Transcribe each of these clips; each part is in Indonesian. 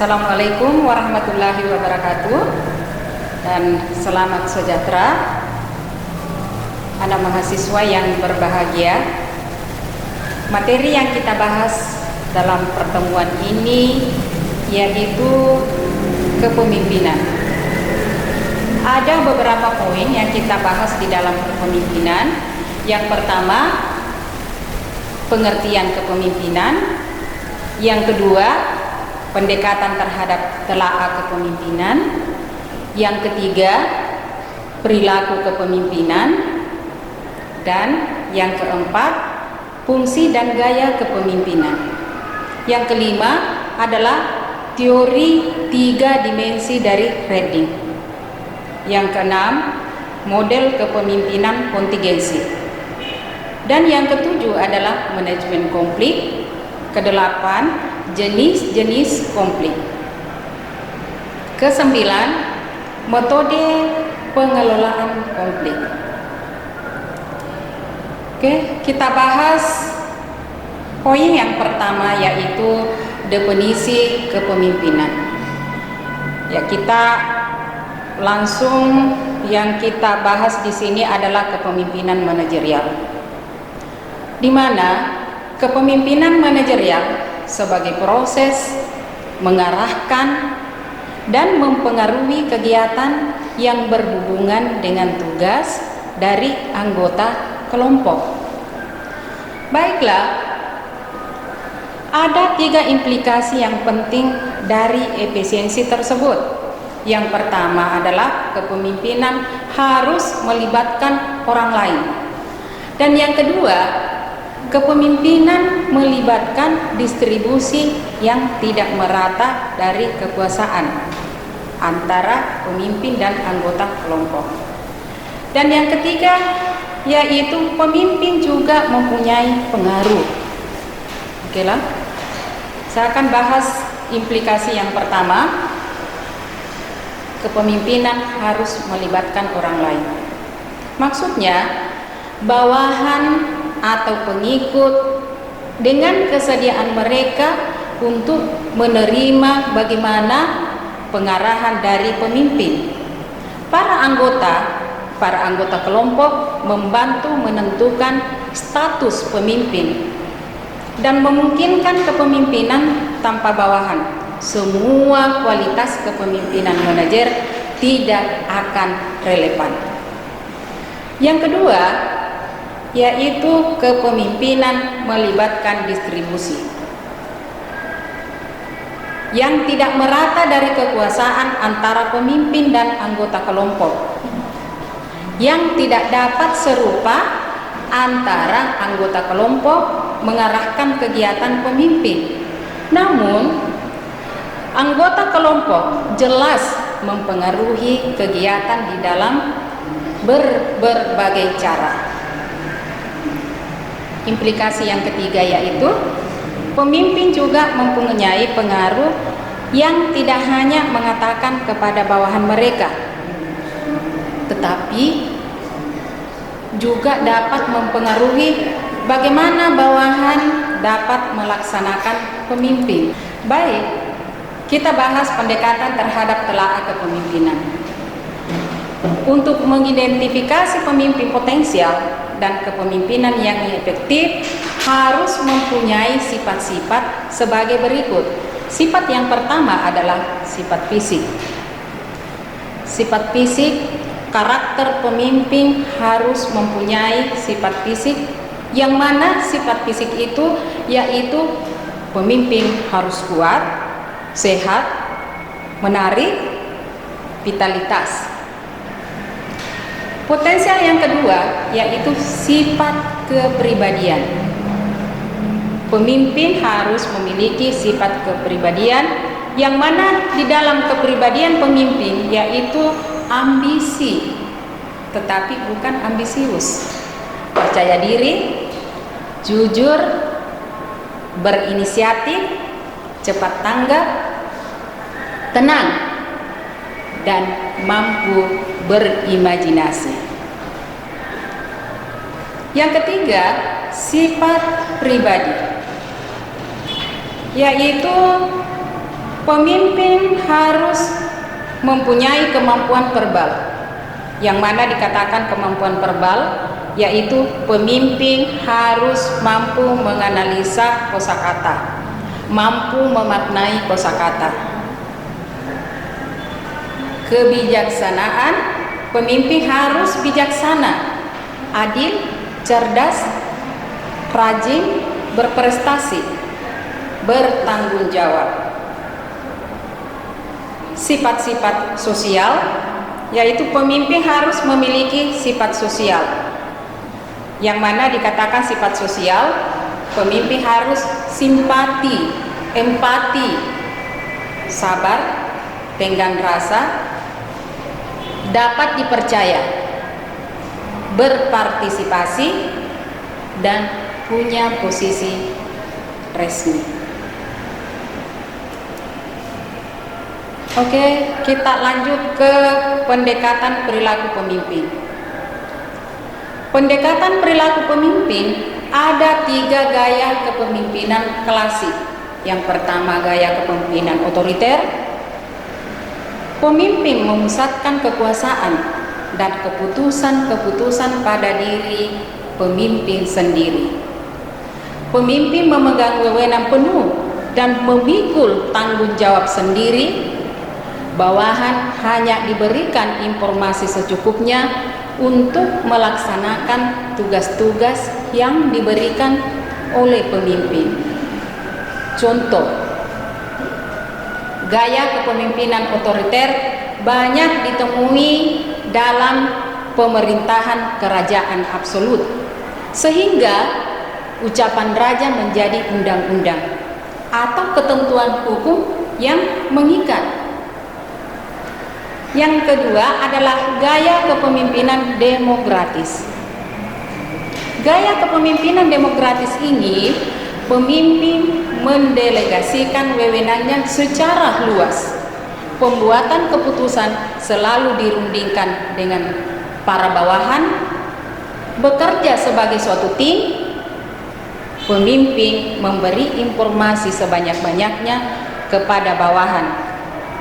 Assalamualaikum warahmatullahi wabarakatuh dan selamat sejahtera anak mahasiswa yang berbahagia. Materi yang kita bahas dalam pertemuan ini yaitu kepemimpinan. Ada beberapa poin yang kita bahas di dalam kepemimpinan. Yang pertama, pengertian kepemimpinan. Yang kedua, pendekatan terhadap telaah kepemimpinan. Yang ketiga, perilaku kepemimpinan. Dan yang keempat, fungsi dan gaya kepemimpinan. Yang kelima adalah teori 3 dimensi dari Reading. Yang keenam, model kepemimpinan kontingensi. Dan yang ketujuh adalah manajemen konflik. Kedelapan, jenis-jenis konflik. Kesembilan, metode pengelolaan konflik. Oke, kita bahas poin yang pertama yaitu definisi kepemimpinan. Ya, kita langsung yang kita bahas di sini adalah kepemimpinan manajerial, di mana kepemimpinan manajerial sebagai proses mengarahkan dan mempengaruhi kegiatan yang berhubungan dengan tugas dari anggota kelompok. Baiklah, ada 3 implikasi yang penting dari efisiensi tersebut. Yang pertama adalah kepemimpinan harus melibatkan orang lain. Dan yang kedua, kepemimpinan melibatkan distribusi yang tidak merata dari kekuasaan antara pemimpin dan anggota kelompok. Dan yang ketiga, yaitu pemimpin juga mempunyai pengaruh. Oke lah, saya akan bahas implikasi yang pertama. Kepemimpinan harus melibatkan orang lain. Maksudnya, bawahan atau pengikut dengan kesediaan mereka untuk menerima bagaimana pengarahan dari pemimpin. Para anggota kelompok membantu menentukan status pemimpin dan memungkinkan kepemimpinan tanpa bawahan. Semua kualitas kepemimpinan manajer tidak akan relevan. Yang kedua, yaitu kepemimpinan melibatkan distribusi yang tidak merata dari kekuasaan antara pemimpin dan anggota kelompok, yang tidak dapat serupa antara anggota kelompok mengarahkan kegiatan pemimpin. Namun anggota kelompok jelas mempengaruhi kegiatan di dalam berbagai cara. Implikasi yang ketiga yaitu pemimpin juga mempunyai pengaruh yang tidak hanya mengatakan kepada bawahan mereka, tetapi juga dapat mempengaruhi bagaimana bawahan dapat melaksanakan pemimpin. Baik, kita bahas pendekatan terhadap telaah kepemimpinan. Untuk mengidentifikasi pemimpin potensial dan kepemimpinan yang efektif harus mempunyai sifat-sifat sebagai berikut. Sifat yang pertama adalah sifat fisik. Sifat fisik, karakter pemimpin harus mempunyai sifat fisik, yang mana sifat fisik itu yaitu pemimpin harus kuat, sehat, menarik, vitalitas. Potensial yang kedua yaitu sifat kepribadian. Pemimpin harus memiliki sifat kepribadian yang mana di dalam kepribadian pemimpin yaitu ambisi, tetapi bukan ambisius. Percaya diri, jujur, berinisiatif, cepat tanggap, tenang, dan mampu berimajinasi. Yang ketiga, sifat pribadi, yaitu Pemimpin harus mempunyai kemampuan verbal, yang mana dikatakan kemampuan verbal yaitu pemimpin harus mampu menganalisa kosakata, mampu memaknai kosakata. Kebijaksanaan, pemimpin harus bijaksana, adil, cerdas, rajin, berprestasi, bertanggung jawab. Sifat-sifat sosial, yaitu pemimpin harus memiliki sifat sosial, yang mana dikatakan sifat sosial, pemimpin harus simpati, empati, sabar, tenggang rasa, dapat dipercaya, berpartisipasi, dan punya posisi resmi. Oke, kita lanjut ke pendekatan perilaku pemimpin. Pendekatan perilaku pemimpin ada 3 gaya kepemimpinan klasik. Yang pertama, gaya kepemimpinan otoriter. Pemimpin memusatkan kekuasaan dan keputusan-keputusan pada diri pemimpin sendiri. Pemimpin memegang wewenang penuh dan memikul tanggung jawab sendiri. Bawahan hanya diberikan informasi secukupnya untuk melaksanakan tugas-tugas yang diberikan oleh pemimpin. Contoh, gaya kepemimpinan otoriter banyak ditemui dalam pemerintahan kerajaan absolut, sehingga ucapan raja menjadi undang-undang atau ketentuan hukum yang mengikat. Yang kedua adalah gaya kepemimpinan demokratis. Gaya kepemimpinan demokratis ini, pemimpin mendelegasikan wewenangnya secara luas. Pembuatan keputusan selalu dirundingkan dengan para bawahan, bekerja sebagai suatu tim. Pemimpin memberi informasi sebanyak-banyaknya kepada bawahan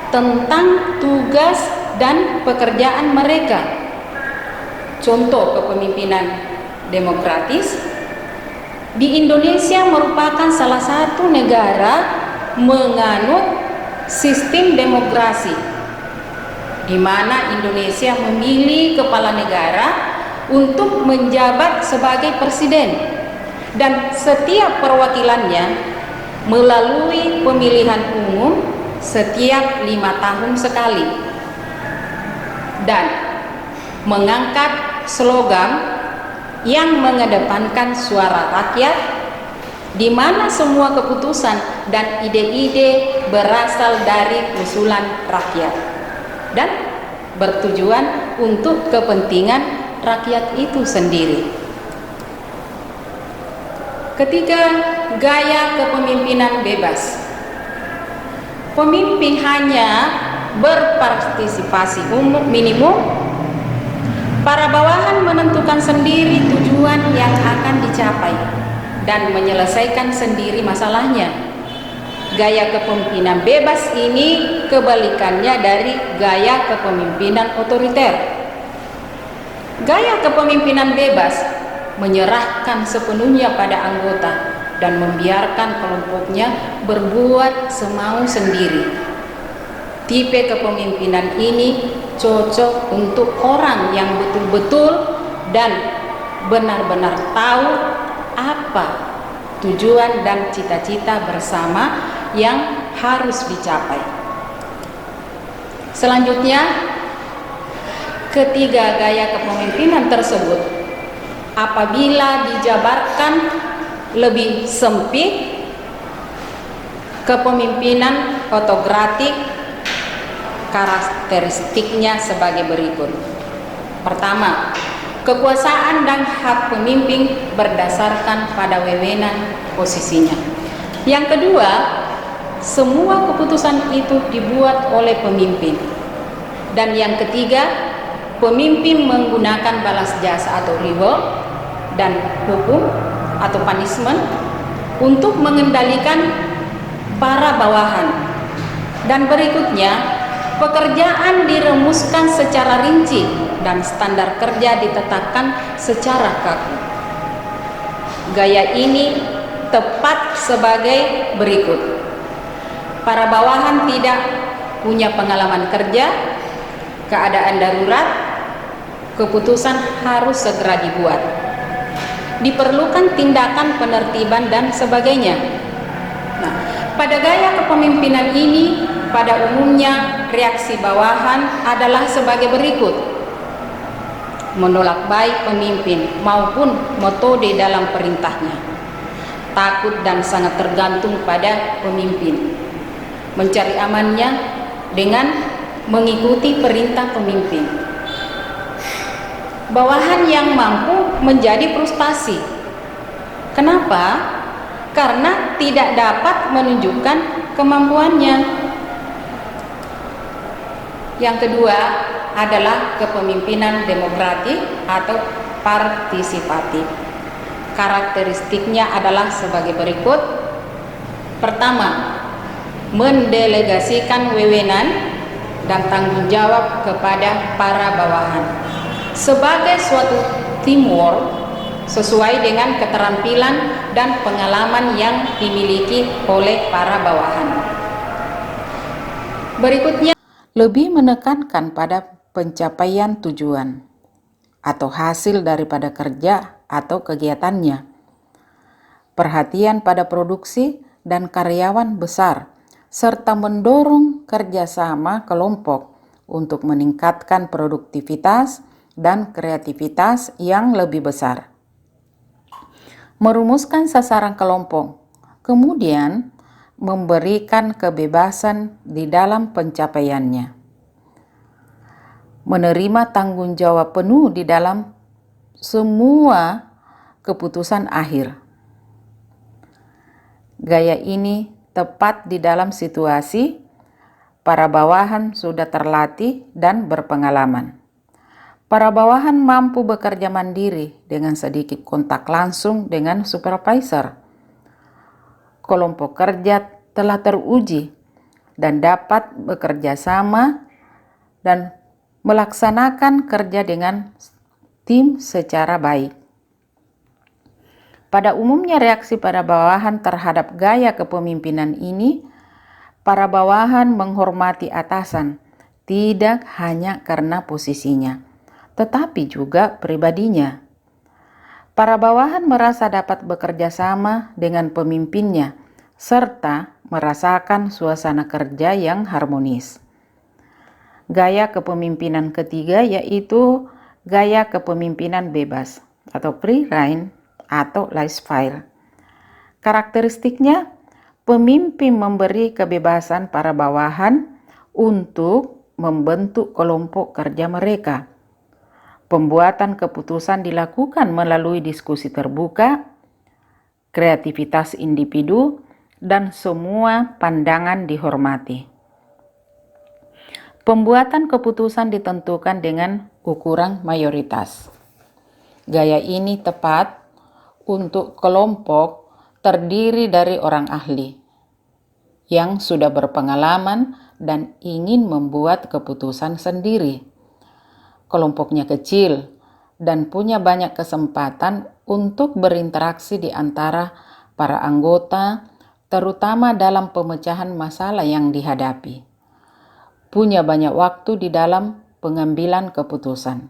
tentang tugas dan pekerjaan mereka. Contoh kepemimpinan demokratis di Indonesia merupakan salah satu negara menganut sistem demokrasi, di mana Indonesia memilih kepala negara untuk menjabat sebagai presiden, dan setiap perwakilannya melalui pemilihan umum setiap 5 tahun sekali, dan mengangkat slogan yang mengedepankan suara rakyat, di mana semua keputusan dan ide-ide berasal dari usulan rakyat dan bertujuan untuk kepentingan rakyat itu sendiri. Ketiga, gaya kepemimpinan bebas. Pemimpin hanya berpartisipasi minimum. Para bawahan menentukan sendiri tujuan yang akan dicapai dan menyelesaikan sendiri masalahnya. Gaya kepemimpinan bebas ini kebalikannya dari gaya kepemimpinan otoriter. Gaya kepemimpinan bebas menyerahkan sepenuhnya pada anggota dan membiarkan kelompoknya berbuat semau sendiri. Tipe kepemimpinan ini cocok untuk orang yang betul-betul dan benar-benar tahu apa tujuan dan cita-cita bersama yang harus dicapai. Selanjutnya, ketiga gaya kepemimpinan tersebut apabila dijabarkan lebih sempit, kepemimpinan otokratik karakteristiknya sebagai berikut. Pertama, kekuasaan dan hak pemimpin berdasarkan pada wewenang posisinya. Yang kedua, semua keputusan itu dibuat oleh pemimpin. Dan yang ketiga, pemimpin menggunakan balas jasa atau reward dan hukum atau punishment untuk mengendalikan para bawahan. Dan berikutnya, pekerjaan dirumuskan secara rinci dan standar kerja ditetapkan secara kaku. Gaya ini tepat sebagai berikut. Para bawahan tidak punya pengalaman kerja, keadaan darurat, keputusan harus segera dibuat. Diperlukan tindakan penertiban dan sebagainya. Nah, pada gaya kepemimpinan ini, pada umumnya reaksi bawahan adalah sebagai berikut: menolak baik pemimpin maupun metode dalam perintahnya, takut dan sangat tergantung pada pemimpin, mencari amannya dengan mengikuti perintah pemimpin. Bawahan yang mampu menjadi frustasi. Kenapa? Karena tidak dapat menunjukkan kemampuannya. Yang kedua adalah kepemimpinan demokratik atau partisipatif. Karakteristiknya adalah sebagai berikut. Pertama, mendelegasikan wewenang dan tanggung jawab kepada para bawahan sebagai suatu teamwork sesuai dengan keterampilan dan pengalaman yang dimiliki oleh para bawahan. Berikutnya, lebih menekankan pada pencapaian tujuan atau hasil daripada kerja atau kegiatannya. Perhatian pada produksi dan karyawan besar, serta mendorong kerjasama kelompok untuk meningkatkan produktivitas dan kreativitas yang lebih besar. Merumuskan sasaran kelompok, kemudian memberikan kebebasan di dalam pencapaiannya. Menerima tanggung jawab penuh di dalam semua keputusan akhir. Gaya ini tepat di dalam situasi para bawahan sudah terlatih dan berpengalaman. Para bawahan mampu bekerja mandiri dengan sedikit kontak langsung dengan supervisor. Kelompok kerja telah teruji dan dapat bekerja sama dan melaksanakan kerja dengan tim secara baik. Pada umumnya reaksi para bawahan terhadap gaya kepemimpinan ini, para bawahan menghormati atasan, tidak hanya karena posisinya, tetapi juga pribadinya. Para bawahan merasa dapat bekerja sama dengan pemimpinnya, serta merasakan suasana kerja yang harmonis. Gaya kepemimpinan ketiga yaitu gaya kepemimpinan bebas atau free rein atau laissez-faire. Karakteristiknya, pemimpin memberi kebebasan para bawahan untuk membentuk kelompok kerja mereka. Pembuatan keputusan dilakukan melalui diskusi terbuka, kreativitas individu, dan semua pandangan dihormati. Pembuatan keputusan ditentukan dengan ukuran mayoritas. Gaya ini tepat untuk kelompok terdiri dari orang ahli yang sudah berpengalaman dan ingin membuat keputusan sendiri. Kelompoknya kecil dan punya banyak kesempatan untuk berinteraksi di antara para anggota, terutama dalam pemecahan masalah yang dihadapi. Punya banyak waktu di dalam pengambilan keputusan.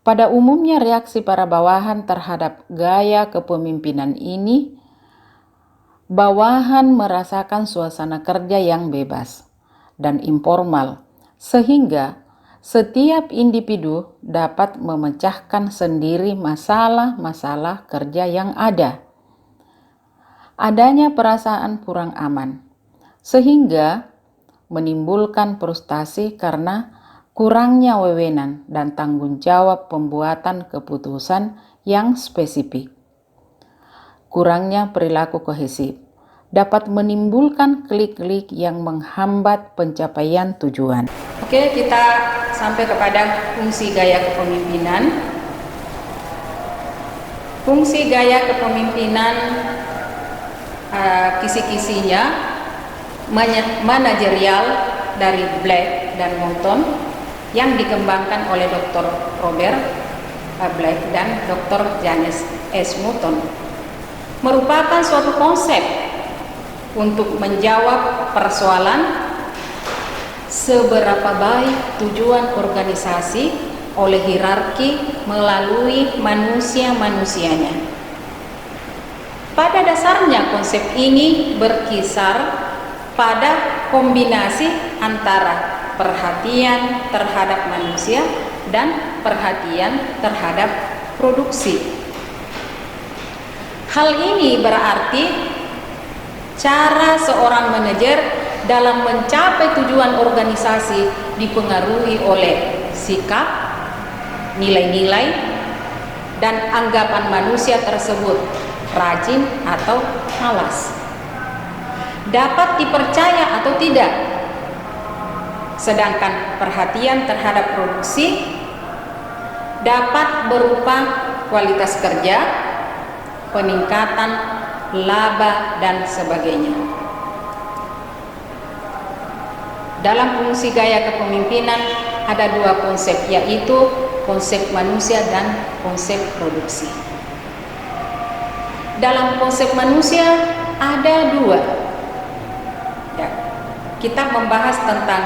Pada umumnya reaksi para bawahan terhadap gaya kepemimpinan ini, bawahan merasakan suasana kerja yang bebas dan informal, sehingga setiap individu dapat memecahkan sendiri masalah-masalah kerja yang ada. Adanya perasaan kurang aman, sehingga menimbulkan frustasi karena kurangnya wewenang dan tanggung jawab pembuatan keputusan yang spesifik. Kurangnya perilaku kohesif dapat menimbulkan klik-klik yang menghambat pencapaian tujuan. Oke, kita sampai kepada fungsi gaya kepemimpinan. Fungsi gaya kepemimpinan kisi-kisinya manajerial dari Black dan Moulton yang dikembangkan oleh Dr. Robert Black dan Dr. James S. Moulton merupakan suatu konsep untuk menjawab persoalan seberapa baik tujuan organisasi oleh hierarki melalui manusia-manusianya. Pada dasarnya konsep ini berkisar pada kombinasi antara perhatian terhadap manusia dan perhatian terhadap produksi. Hal ini berarti cara seorang manajer dalam mencapai tujuan organisasi dipengaruhi oleh sikap, nilai-nilai, dan anggapan manusia tersebut rajin atau malas, dapat dipercaya atau tidak. Sedangkan perhatian terhadap produksi dapat berupa kualitas kerja, peningkatan laba, dan sebagainya. Dalam fungsi gaya kepemimpinan ada dua konsep, yaitu konsep manusia dan konsep produksi. Dalam konsep manusia ada dua. Ya, kita membahas tentang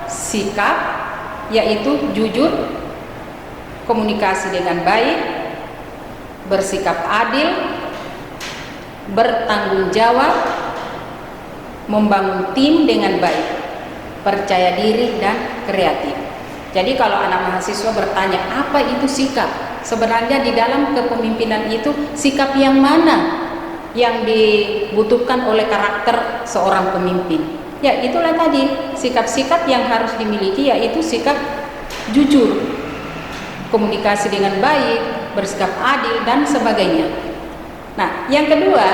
sikap, yaitu jujur, komunikasi dengan baik, bersikap adil, bertanggung jawab, membangun tim dengan baik, percaya diri, dan kreatif. Jadi kalau anak mahasiswa bertanya apa itu sikap, sebenarnya di dalam kepemimpinan itu sikap yang mana yang dibutuhkan oleh karakter seorang pemimpin? Ya itulah tadi sikap-sikap yang harus dimiliki, yaitu sikap jujur, komunikasi dengan baik, bersikap adil, dan sebagainya. Nah, yang kedua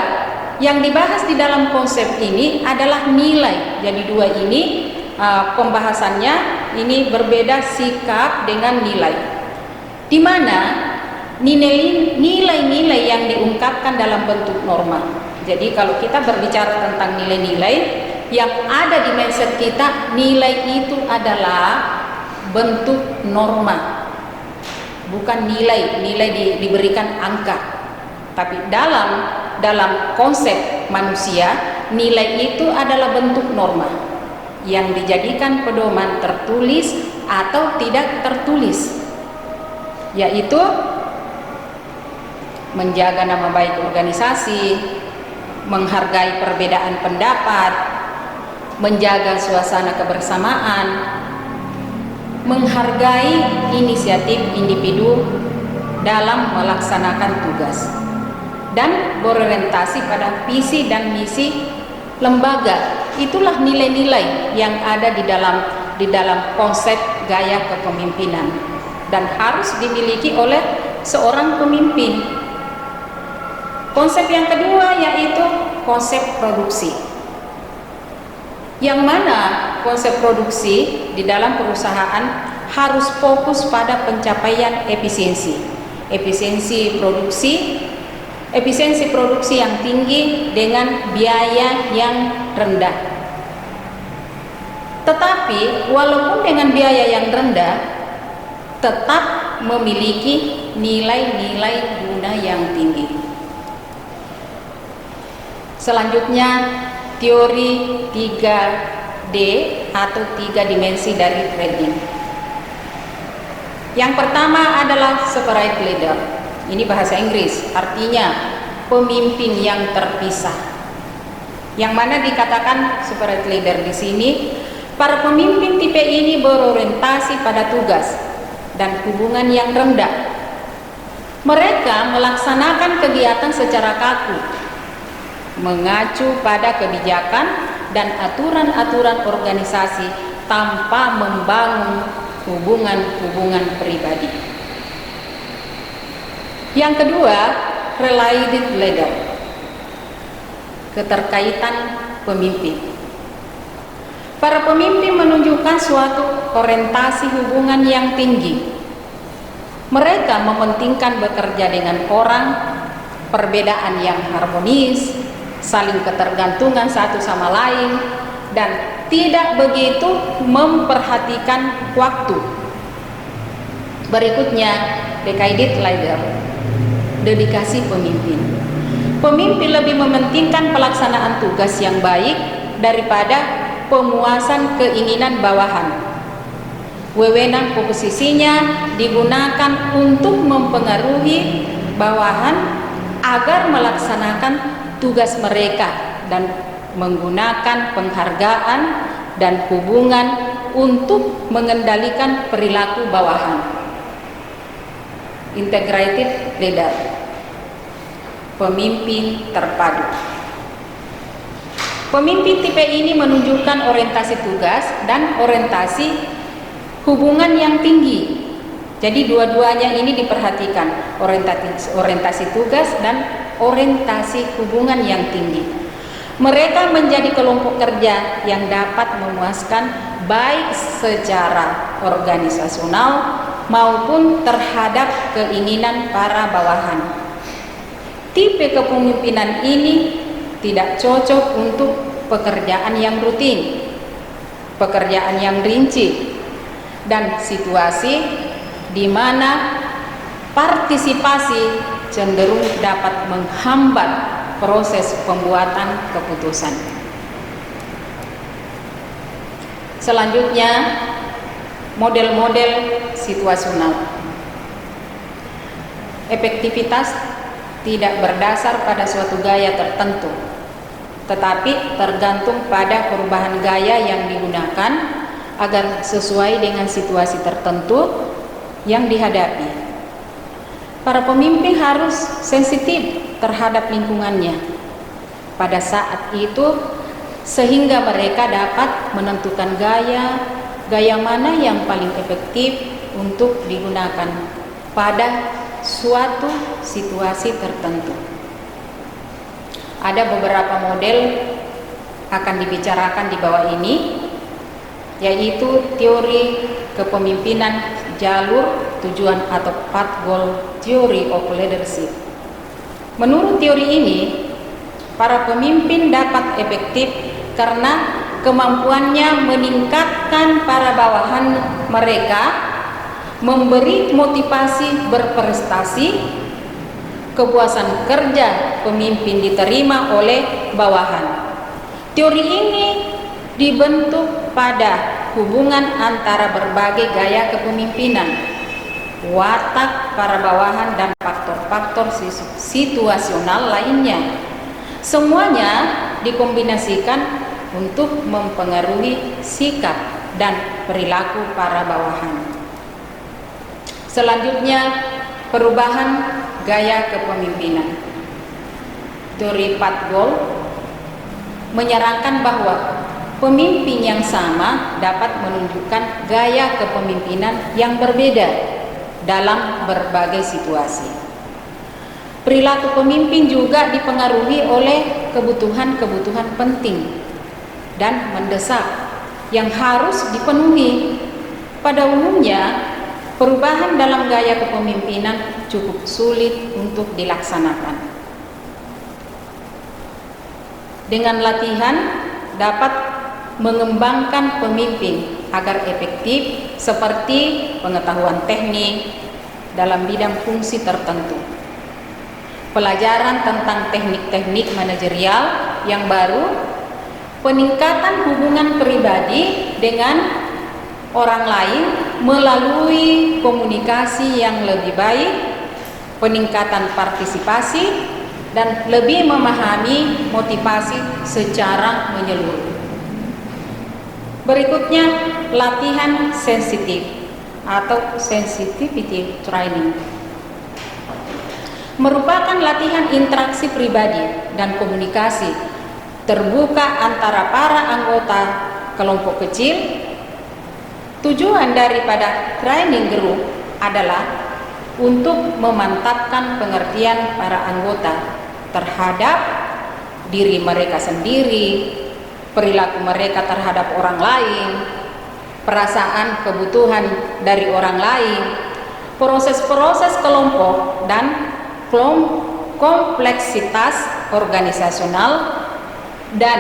yang dibahas di dalam konsep ini adalah nilai. Jadi dua ini pembahasannya ini berbeda, sikap dengan nilai, di mana nilai-nilai yang diungkapkan dalam bentuk norma. Jadi kalau kita berbicara tentang nilai-nilai yang ada di mindset kita, nilai itu adalah bentuk norma, bukan nilai diberikan angka. Tapi dalam konsep manusia, nilai itu adalah bentuk norma yang dijadikan pedoman tertulis atau tidak tertulis, yaitu menjaga nama baik organisasi, menghargai perbedaan pendapat, menjaga suasana kebersamaan, menghargai inisiatif individu dalam melaksanakan tugas, dan berorientasi pada visi dan misi lembaga. Itulah nilai-nilai yang ada di dalam konsep gaya kepemimpinan dan harus dimiliki oleh seorang pemimpin. Konsep yang kedua yaitu konsep produksi, yang mana konsep produksi di dalam perusahaan harus fokus pada pencapaian efisiensi produksi yang tinggi dengan biaya yang rendah. Tetapi walaupun dengan biaya yang rendah, tetap memiliki nilai-nilai guna yang tinggi. Selanjutnya, teori 3D atau 3 dimensi dari trading. Yang pertama adalah separate leader. Ini bahasa Inggris, artinya pemimpin yang terpisah. Yang mana dikatakan separate leader di sini, para pemimpin tipe ini berorientasi pada tugas dan hubungan yang rendah. Mereka melaksanakan kegiatan secara kaku, mengacu pada kebijakan dan aturan-aturan organisasi tanpa membangun hubungan-hubungan pribadi. Yang kedua, related leader, keterkaitan pemimpin. Para pemimpin menunjukkan suatu orientasi hubungan yang tinggi. Mereka mementingkan bekerja dengan orang, perbedaan yang harmonis, saling ketergantungan satu sama lain, dan tidak begitu memperhatikan waktu. Berikutnya, decided leader, dedikasi pemimpin. Pemimpin lebih mementingkan pelaksanaan tugas yang baik daripada pemuasan keinginan bawahan. Wewenang posisinya digunakan untuk mempengaruhi bawahan agar melaksanakan tugas mereka dan menggunakan penghargaan dan hubungan untuk mengendalikan perilaku bawahan. Integrated leader, pemimpin terpadu. Pemimpin tipe ini menunjukkan orientasi tugas dan orientasi hubungan yang tinggi. Jadi dua-duanya ini diperhatikan, orientasi tugas dan orientasi hubungan yang tinggi. Mereka menjadi kelompok kerja yang dapat memuaskan baik secara organisasional maupun terhadap keinginan para bawahan. Tipe kepemimpinan ini tidak cocok untuk pekerjaan yang rutin, pekerjaan yang rinci, dan situasi di mana partisipasi cenderung dapat menghambat proses pembuatan keputusan. Selanjutnya, model-model situasional. Efektivitas tidak berdasar pada suatu gaya tertentu, tetapi tergantung pada perubahan gaya yang digunakan agar sesuai dengan situasi tertentu yang dihadapi. Para pemimpin harus sensitif terhadap lingkungannya pada saat itu, sehingga mereka dapat menentukan gaya mana yang paling efektif untuk digunakan pada suatu situasi tertentu. Ada beberapa model akan dibicarakan di bawah ini, yaitu teori kepemimpinan jalur tujuan atau path goal theory of leadership. Menurut teori ini, para pemimpin dapat efektif karena kemampuannya meningkatkan para bawahan mereka, memberi motivasi berprestasi, kepuasan kerja pemimpin diterima oleh bawahan. Teori ini dibentuk pada hubungan antara berbagai gaya kepemimpinan, watak para bawahan, dan faktor-faktor situasional lainnya. Semuanya dikombinasikan untuk mempengaruhi sikap dan perilaku para bawahan. Selanjutnya, perubahan gaya kepemimpinan. Teori path goal menyarankan bahwa pemimpin yang sama dapat menunjukkan gaya kepemimpinan yang berbeda dalam berbagai situasi. Perilaku pemimpin juga dipengaruhi oleh kebutuhan-kebutuhan penting dan mendesak yang harus dipenuhi. Pada umumnya, perubahan dalam gaya kepemimpinan cukup sulit untuk dilaksanakan. Dengan latihan dapat mengembangkan pemimpin agar efektif, seperti pengetahuan teknik dalam bidang fungsi tertentu, pelajaran tentang teknik-teknik manajerial yang baru, peningkatan hubungan pribadi dengan orang lain melalui komunikasi yang lebih baik, peningkatan partisipasi, dan lebih memahami motivasi secara menyeluruh. Berikutnya, latihan sensitif atau sensitivity training merupakan latihan interaksi pribadi dan komunikasi terbuka antara para anggota kelompok kecil. Tujuan daripada training group adalah untuk memantapkan pengertian para anggota terhadap diri mereka sendiri, perilaku mereka terhadap orang lain, perasaan kebutuhan dari orang lain, proses-proses kelompok, dan kompleksitas organisasional, dan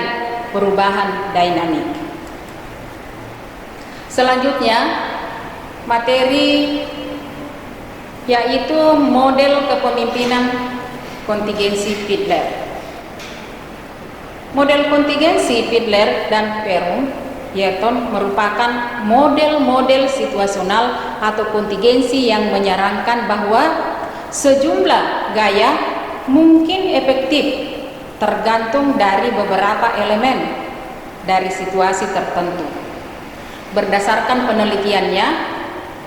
perubahan dinamik. Selanjutnya, materi yaitu model kepemimpinan kontingensi Fiedler. Model kontingensi Fiedler dan Peron-Yeaton merupakan model-model situasional atau kontingensi yang menyarankan bahwa sejumlah gaya mungkin efektif tergantung dari beberapa elemen dari situasi tertentu. Berdasarkan penelitiannya,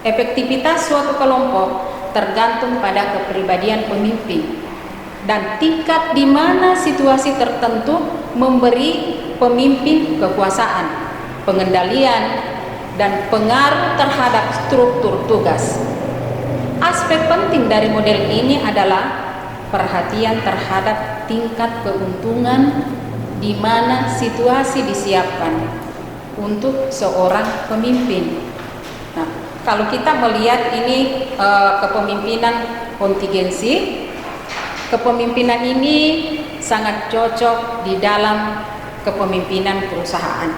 efektivitas suatu kelompok tergantung pada kepribadian pemimpin dan tingkat di mana situasi tertentu memberi pemimpin kekuasaan, pengendalian, dan pengaruh terhadap struktur tugas. Aspek penting dari model ini adalah perhatian terhadap tingkat keuntungan di mana situasi disiapkan untuk seorang pemimpin. Nah, kalau kita melihat ini kepemimpinan kontingensi, kepemimpinan ini sangat cocok di dalam kepemimpinan perusahaan.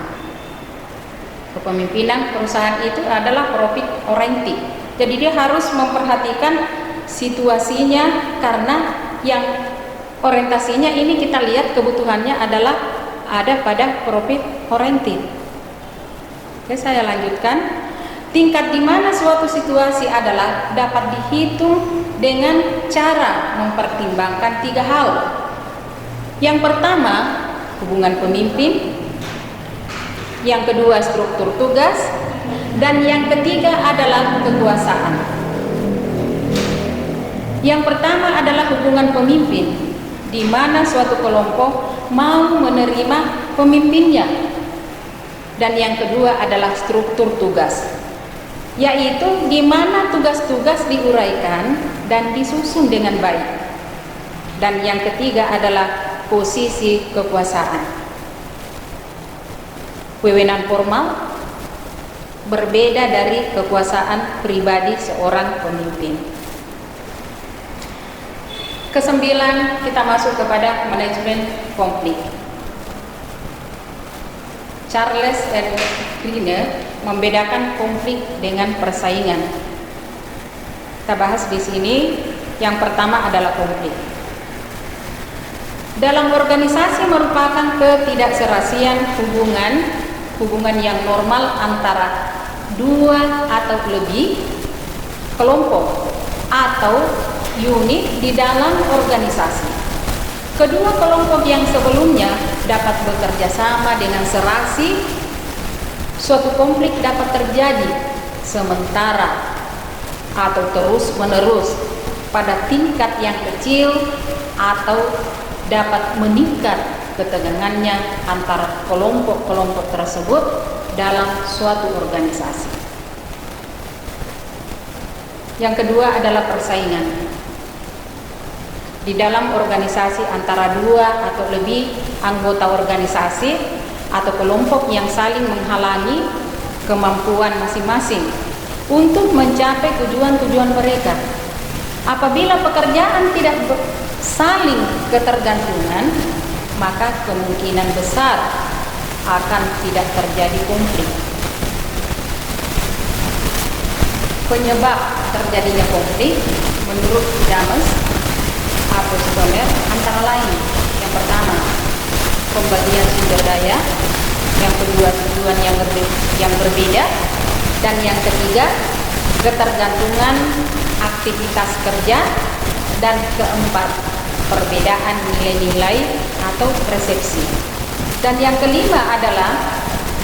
Kepemimpinan perusahaan itu adalah profit oriented. Jadi dia harus memperhatikan situasinya, karena yang orientasinya ini kita lihat kebutuhannya adalah ada pada profit oriented. Oke, saya lanjutkan. Tingkat di mana suatu situasi adalah dapat dihitung dengan cara mempertimbangkan 3 hal. Yang pertama, hubungan pemimpin. Yang kedua, struktur tugas. Dan yang ketiga adalah kekuasaan. Yang pertama adalah hubungan pemimpin, di mana suatu kelompok mau menerima pemimpinnya. Dan yang kedua adalah struktur tugas, yaitu di mana tugas-tugas diuraikan dan disusun dengan baik. Dan yang ketiga adalah posisi kekuasaan. Wewenang formal berbeda dari kekuasaan pribadi seorang pemimpin. Kesembilan, kita masuk kepada manajemen konflik. Charles and Greener membedakan konflik dengan persaingan. Kita bahas di sini. Yang pertama adalah konflik. Dalam organisasi merupakan ketidakserasian hubungan yang normal antara 2 atau lebih kelompok atau unit di dalam organisasi. Kedua kelompok yang sebelumnya dapat bekerja sama dengan serasi, suatu konflik dapat terjadi sementara atau terus-menerus pada tingkat yang kecil atau dapat meningkat ketegangannya antara kelompok-kelompok tersebut dalam suatu organisasi. Yang kedua adalah persaingan. Di dalam organisasi antara 2 atau lebih anggota organisasi atau kelompok yang saling menghalangi kemampuan masing-masing untuk mencapai tujuan-tujuan mereka. Apabila pekerjaan tidak saling ketergantungan, maka kemungkinan besar akan tidak terjadi konflik. Penyebab terjadinya konflik menurut James Stoner antara lain: yang pertama, pembagian sumber daya; yang kedua, tujuan yang berbeda; dan yang ketiga, ketergantungan aktivitas kerja; dan keempat, perbedaan nilai-nilai atau persepsi; dan yang kelima adalah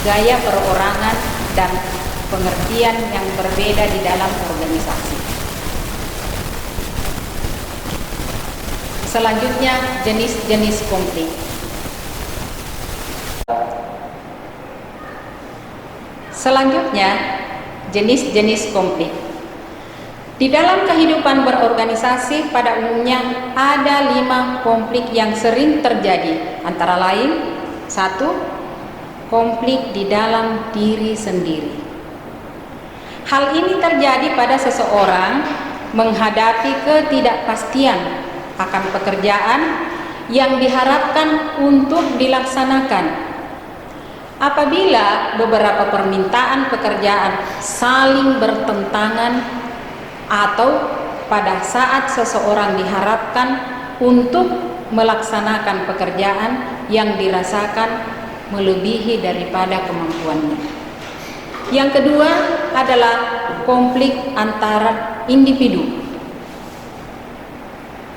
gaya perorangan dan pengertian yang berbeda di dalam organisasi. Selanjutnya, jenis-jenis konflik. Selanjutnya, jenis-jenis konflik. Di dalam kehidupan berorganisasi pada umumnya ada 5 konflik yang sering terjadi, antara lain: 1. Konflik di dalam diri sendiri. Hal ini terjadi pada seseorang menghadapi ketidakpastian akan pekerjaan yang diharapkan untuk dilaksanakan Apabila beberapa permintaan pekerjaan saling bertentangan atau pada saat seseorang diharapkan untuk melaksanakan pekerjaan yang dirasakan melebihi daripada kemampuannya. Yang kedua adalah konflik antara individu.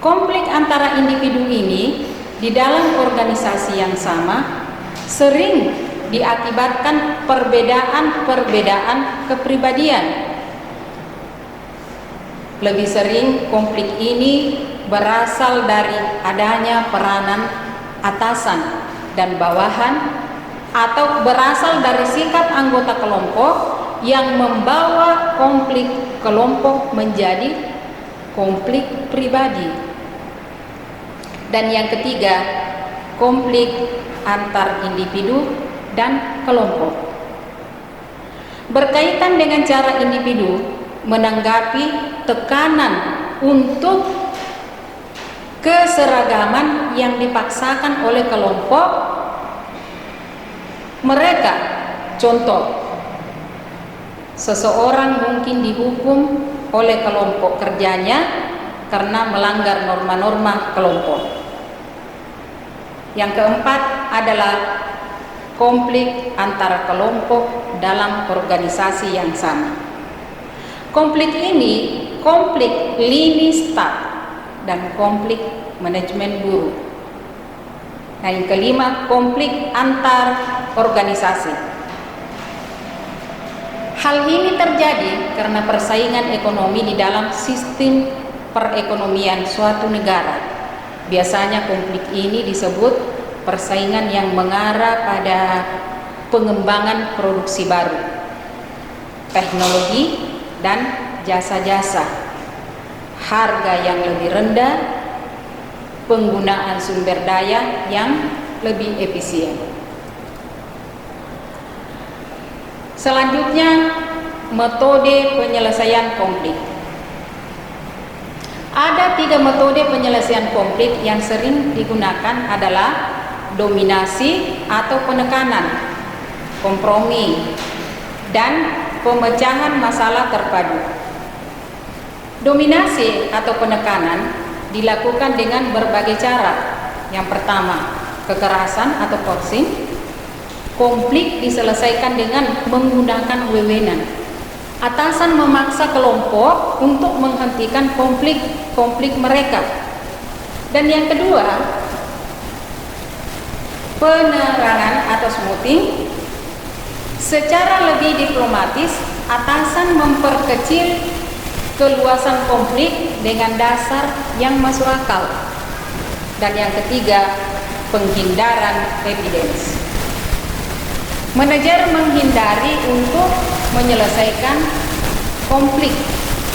Konflik antara individu ini di dalam organisasi yang sama sering diakibatkan perbedaan-perbedaan kepribadian. Lebih sering konflik ini berasal dari adanya peranan atasan dan bawahan, atau berasal dari sikap anggota kelompok yang membawa konflik kelompok menjadi konflik pribadi. Dan yang ketiga, konflik antar individu dan kelompok. Berkaitan dengan cara individu menanggapi tekanan untuk keseragaman yang dipaksakan oleh kelompok mereka. Contoh, seseorang mungkin dihukum oleh kelompok kerjanya karena melanggar norma-norma kelompok. Yang keempat adalah konflik antara kelompok dalam organisasi yang sama. Konflik ini konflik lini staf dan konflik manajemen guru. Nah, yang kelima, konflik antar organisasi. Hal ini terjadi karena persaingan ekonomi di dalam sistem perekonomian suatu negara. Biasanya konflik ini disebut persaingan yang mengarah pada pengembangan produksi baru, teknologi dan jasa-jasa, harga yang lebih rendah, penggunaan sumber daya yang lebih efisien. Selanjutnya, metode penyelesaian konflik. Ada 3 metode penyelesaian konflik yang sering digunakan adalah dominasi atau penekanan, kompromi, dan pemecahan masalah terpadu. Dominasi atau penekanan dilakukan dengan berbagai cara. Yang pertama, kekerasan atau forcing. Konflik diselesaikan dengan menggunakan wewenang. Atasan memaksa kelompok untuk menghentikan konflik mereka. Dan yang kedua, penerangan atau smoothing. Secara lebih diplomatis, atasan memperkecil keluasan konflik dengan dasar yang masuk akal. Dan yang ketiga, penghindaran evidence. Manajer menghindari untuk menyelesaikan konflik,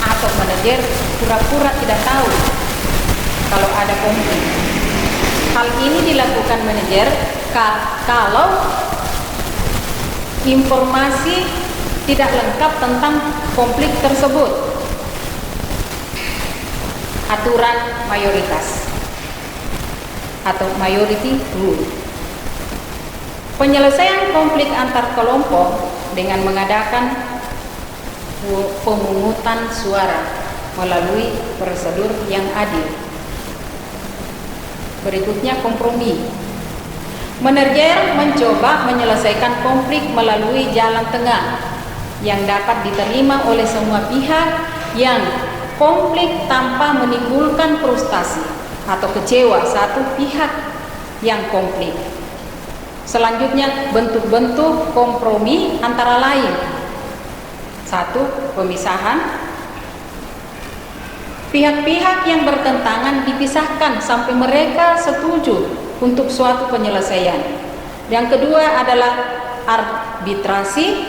atau manajer pura-pura tidak tahu kalau ada konflik. Hal ini dilakukan manajer kalau informasi tidak lengkap tentang konflik tersebut. Aturan mayoritas atau majority rule. Penyelesaian konflik antar kelompok dengan mengadakan pemungutan suara melalui prosedur yang adil. Berikutnya, kompromi. Manajer mencoba menyelesaikan konflik melalui jalan tengah yang dapat diterima oleh semua pihak, yang konflik tanpa menimbulkan frustasi atau kecewa satu pihak yang konflik. Selanjutnya, bentuk-bentuk kompromi antara lain. 1. Pemisahan. Pihak-pihak yang bertentangan dipisahkan sampai mereka setuju untuk suatu penyelesaian. Yang kedua adalah arbitrasi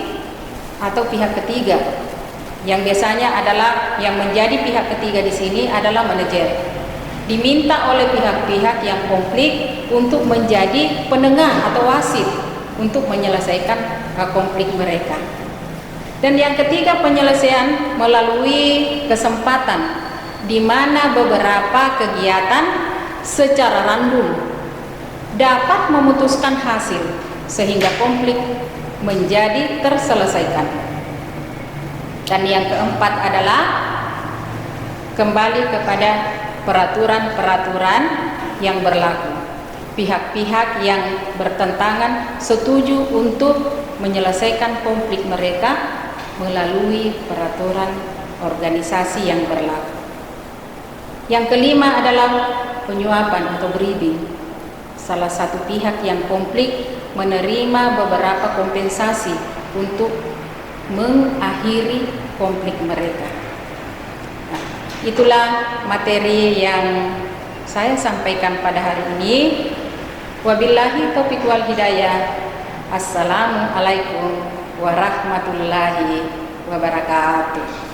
atau pihak ketiga, yang biasanya adalah yang menjadi pihak ketiga di sini adalah manajer. Diminta oleh pihak-pihak yang konflik untuk menjadi penengah atau wasit untuk menyelesaikan konflik mereka. Dan yang ketiga, penyelesaian melalui kesempatan, di mana beberapa kegiatan secara random dapat memutuskan hasil sehingga konflik menjadi terselesaikan. Dan yang keempat adalah kembali kepada peraturan-peraturan yang berlaku. Pihak-pihak yang bertentangan setuju untuk menyelesaikan konflik mereka melalui peraturan organisasi yang berlaku. Yang kelima adalah penyuapan atau bribing. Salah satu pihak yang konflik menerima beberapa kompensasi untuk mengakhiri konflik mereka. Nah, itulah materi yang saya sampaikan pada hari ini. Wabillahi taufiq wal hidayah. Assalamualaikum warahmatullahi wabarakatuh.